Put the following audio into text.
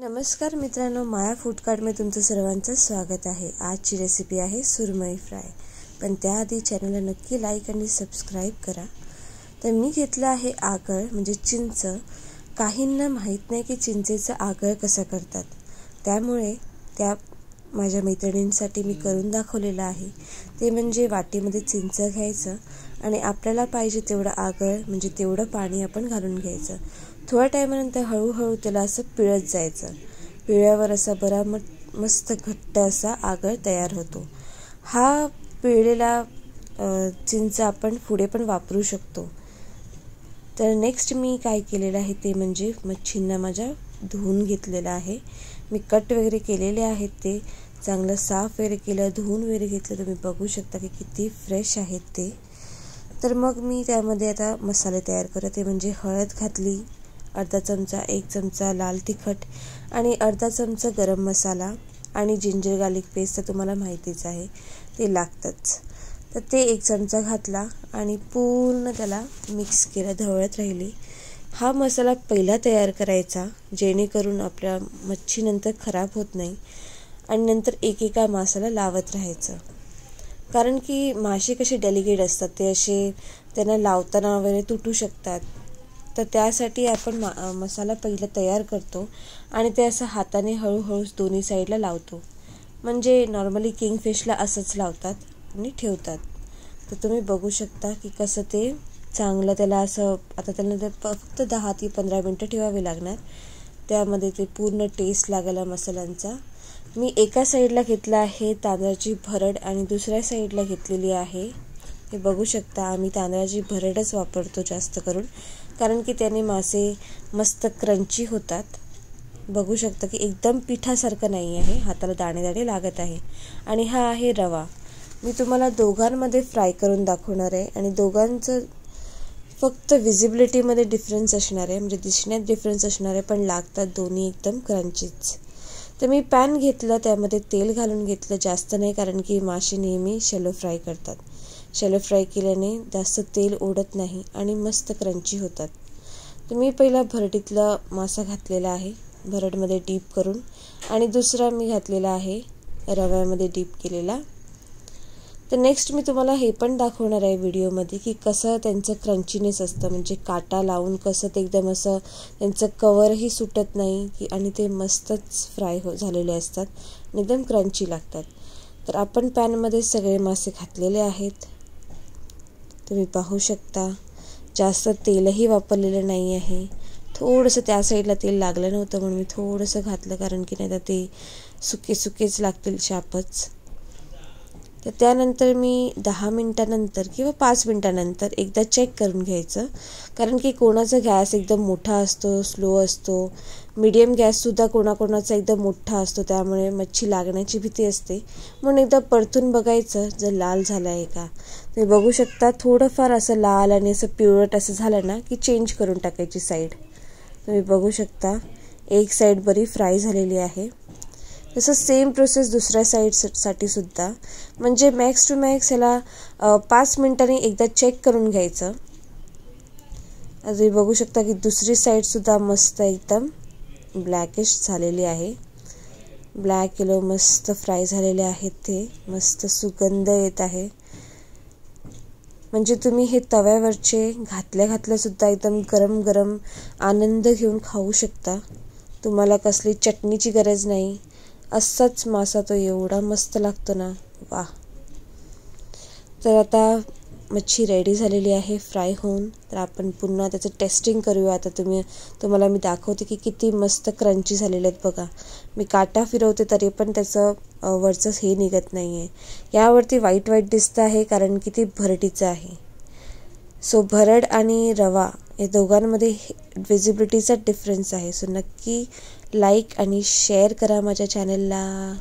नमस्कार मित्रांनो, माया फूड कार्टमध्ये तुमचं सर्वांचं स्वागत आहे। आजची रेसिपी आहे सुरमई फ्राय। पण त्याआधी चॅनलला नक्की लाईक आणि सबस्क्राईब करा। तर मी घेतलं आहे आगळ म्हणजे चिंच। काहींना माहीत नाही की चिंचेचं आगळ कसं करतात, त्यामुळे त्या माझ्या मैत्रिणींसाठी मी करून दाखवलेलं आहे। ते म्हणजे वाटीमध्ये चिंच घ्यायचं आणि आपल्याला पाहिजे तेवढं आगळ म्हणजे तेवढं पाणी आपण घालून घ्यायचं। थोड्या टायमानंतर हळूहळू त्याला असं पिळत जायचं। पिळल्यावर असा बरा मस्त घट्ट असा आगळ तयार होतो। हा पिळलेला चिंच आपण पुढे पण वापरू शकतो। तर नेक्स्ट मी काय केलेलं आहे ते म्हणजे मच्छींना माझ्या धुवून घेतलेलं आहे। मी कट वगैरे केलेले आहेत, ते चांगलं साफ वगैरे केलं, धुवून वगैरे घेतलं। तुम्ही बघू शकता की किती फ्रेश आहेत ते। तर मग मी त्यामध्ये आता मसाले तयार करते, म्हणजे हळद घातली, अर्धा चमचा, 1 चमचा लाल तिखट आणि अर्धा चमचा गरम मसाला आणि जिंजर गार्लिक पेस्ट तर तुम्हाला माहितीच आहे, ते लागतंच। तर ते 1 चमचा घातला आणि पूर्ण त्याला मिक्स केलं, ढवळत राहिली। हा मसाला पहिला तयार करायचा, जेणेकरून आपल्या मच्छी नंतर खराब होत नाही आणि नंतर एकेका माशाला लावत राहायचं। कारण की मासे कसे डेलिकेट असतात, ते असे त्यांना लावताना वगैरे तुटू शकतात। तर त्यासाठी आपण मसाला पहिला तयार करतो आणि ते असं हाताने हळूहळू दोन्ही साईडला लावतो। म्हणजे नॉर्मली किंगफिशला असंच लावतात आणि ठेवतात। तर तुम्ही बघू शकता की कसं ते चांगलं त्याला असं आता त्याला फक्त 10 ते 15 मिनटं ठेवावे लागणार, त्यामध्ये ते पूर्ण टेस्ट लागेल मसाल्यांचा। मी एका साईडला घेतला आहे तांदळाची भरड आणि दुसऱ्या साईडला घेतलेली आहे, हे बघू शकता, आम्ही तांदळाची भरडच वापरतो जास्त करून, कारण की त्याने मासे मस्त क्रंची होतात। बघू शकता की एकदम पिठासारखं नाही आहे, हाताला दाणे दाणे लागत आहे। आणि हा आहे रवा। मी तुम्हाला दोघांमध्ये फ्राय करून दाखवणार आहे आणि दोघांचं फक्त विजिबिलिटीमध्ये डिफरन्स असणार आहे, म्हणजे दिसण्यात डिफरन्स असणार आहे, पण लागतात दोन्ही एकदम क्रंचीच। तर मी पॅन घेतलं, त्यामध्ये तेल घालून घेतलं, जास्त नाही, कारण की मासे नेहमी शॅलो फ्राय करतात। शॅलो फ्राय केल्याने जास्त तेल ओढत नाही आणि मस्त क्रंची होतात। तर मी पहिला भरडीतला मासा घातलेला आहे भरडमध्ये डीप करून, आणि दुसरा मी घातलेला आहे रव्यामध्ये डीप केलेला। तर नेक्स्ट मी तुम्हाला हे पण दाखवणार आहे व्हिडिओमध्ये की कसं त्यांचं क्रंचीनेस असतं, म्हणजे काटा लावून कसं ते एकदम असं त्यांचं कवरही सुटत नाही की आणि ते मस्तच फ्राय झालेले असतात आणि एकदम क्रंची लागतात। तर आपण पॅनमध्ये सगळे मासे घातलेले आहेत, तुम्ही पाहू शकता। जास्त तेलही वापरलेलं नाही आहे, थोडंसं त्या साईडला तेल लागलं नव्हतं म्हणून मी थोडंसं घातलं, कारण की नाही तर ते सुकेच लागतील शापच। तर त्यानंतर मी 10 मिनिटानंतर किंवा 5 मिनिटानंतर एकदा चेक करून घ्यायचं, कारण की कोणाचा गॅस एकदम मोठा असतो, स्लो असतो, मीडियम गॅससुद्धा कोणाकोणाचा एकदम मोठा असतो, त्यामुळे मच्छी लागण्याची भीती असते। म्हणून एकदा परतून बघायचं जर लाल झालं आहे का। तुम्ही बघू शकता थोडंफार असं लाल आणि असं पिवळट असं झालं ना की चेंज करून टाकायची साईड। तुम्ही बघू शकता एक साईड बरी फ्राय झालेली आहे। तसं सेम प्रोसेस दुसऱ्या साईडसाठी सुद्धा, म्हणजे मॅक्स टू मॅक्स ह्याला 5 मिनिटांनी एकदा चेक करून घ्यायचं। तुम्ही बघू शकता की दुसरी साईडसुद्धा मस्त एकदम ब्लॅकिश झालेली आहे, ब्लॅक येलो मस्त फ्राय झालेले आहेत, ते मस्त सुगंध येत आहे। म्हणजे तुम्ही हे तव्यावरचे घातल्या सुद्धा एकदम गरम गरम आनंद घेऊन खाऊ शकता। तुम्हाला कसली चटणीची गरज नाही, असाच मासा तो एवढा मस्त लागतो ना, वाह। तर आता मच्छी रेडी झालेली आहे फ्राय होऊन। तर आपण पुन्हा त्याचं टेस्टिंग करूया। आता तुम्हाला मी दाखवते की किती मस्त क्रंची झालेले आहेत बघा। मी काटा फिरवते तरी पण त्याचं वरचं हे निघत नाही आहे, यावरती व्हाईट दिसतं आहे, कारण की ती भरडीचं आहे। सो भरड आणि रवा या दोघांमध्ये विजिबिलिटीचा डिफरन्स आहे। सो नक्की लाईक आणि शेअर करा माझ्या चॅनलला।